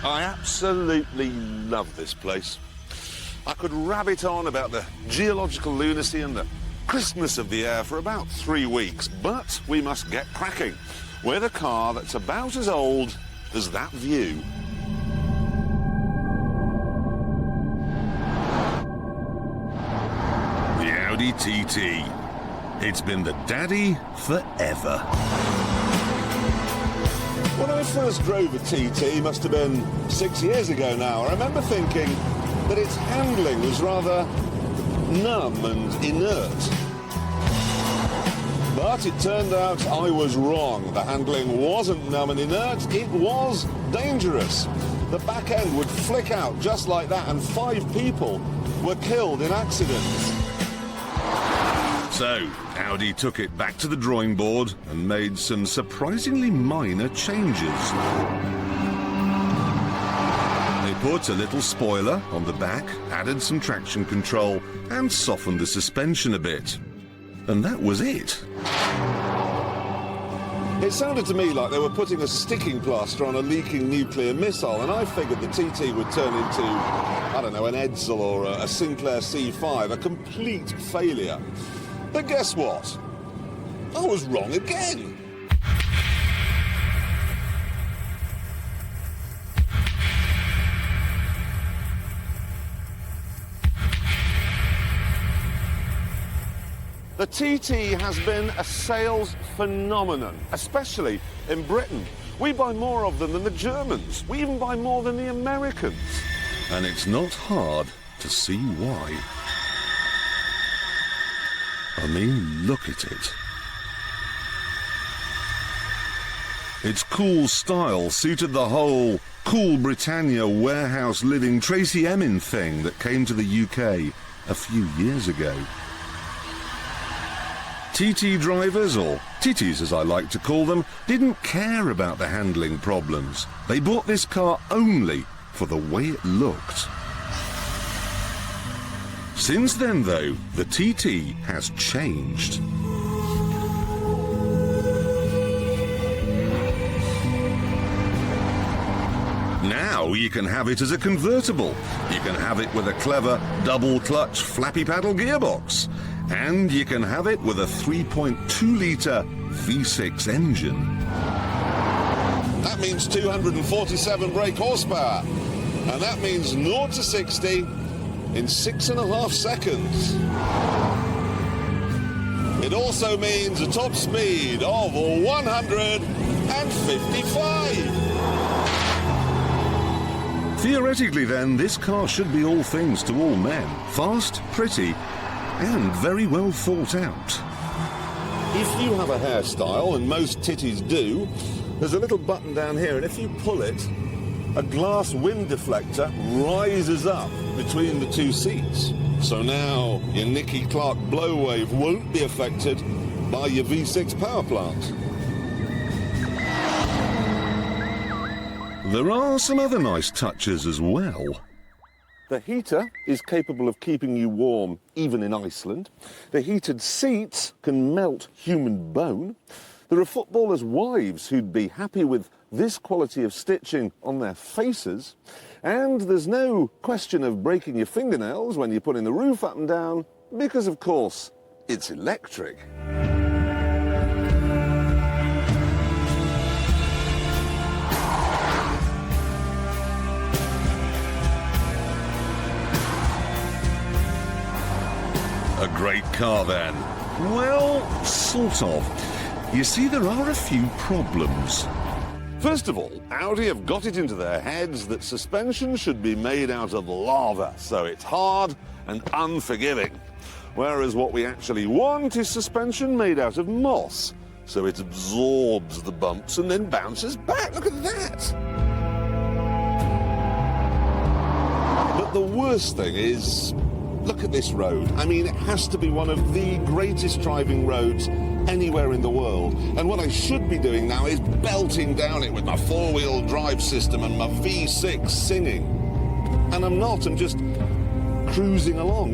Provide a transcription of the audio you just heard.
I absolutely love this place. I could rabbit on about the geological lunacy and the crispness of the air for about 3 weeks, but we must get cracking with a car that's about as old as that view. The Audi TT. It's been the daddy forever. When I first drove a TT, must have been 6 years ago now, I remember thinking that its handling was rather numb and inert. But it turned out I was wrong. The handling wasn't numb and inert, it was dangerous. The back end would flick out just like that, and 5 people were killed in accidents. So, Audi took it back to the drawing board and made some surprisingly minor changes. They put a little spoiler on the back, added some traction control, and softened the suspension a bit. And that was it. It sounded to me like they were putting a sticking plaster on a leaking nuclear missile, and I figured the TT would turn into, I don't know, an Edsel or a Sinclair C5, a complete failure. But guess what? I was wrong again. The TT has been a sales phenomenon, especially in Britain. We buy more of them than the Germans. We even buy more than the Americans. And it's not hard to see why. I mean, look at it. Its cool style suited the whole cool Britannia warehouse living Tracy Emin thing that came to the UK a few years ago. TT drivers, or titties as I like to call them, didn't care about the handling problems. They bought this car only for the way it looked. Since then, though, the TT has changed. Now you can have it as a convertible. You can have it with a clever double-clutch flappy paddle gearbox. And you can have it with a 3.2-litre V6 engine. That means 247 brake horsepower. And that means 0 to 60 in 6.5 seconds. It also means a top speed of 155. Theoretically, then, this car should be all things to all men. Fast, pretty, and very well thought out. If you have a hairstyle, and most titties do, there's a little button down here, and if you pull it, a glass wind deflector rises up between the 2 seats. So now your Nicky Clark blowwave won't be affected by your V6 power plant. There are some other nice touches as well. The heater is capable of keeping you warm even in Iceland. The heated seats can melt human bone. There are footballers' wives who'd be happy with this quality of stitching on their faces. And there's no question of breaking your fingernails when you're putting the roof up and down, because, of course, it's electric. A great car, then? Well, sort of. You see, there are a few problems. First of all, Audi have got it into their heads that suspension should be made out of lava, so it's hard and unforgiving. Whereas what we actually want is suspension made out of moss, so it absorbs the bumps and then bounces back. Look at that! But the worst thing is, look at this road. I mean, it has to be one of the greatest driving roads anywhere in the world. And what I should be doing now is belting down it with my 4-wheel drive system and my V6 singing. And I'm not, I'm just cruising along.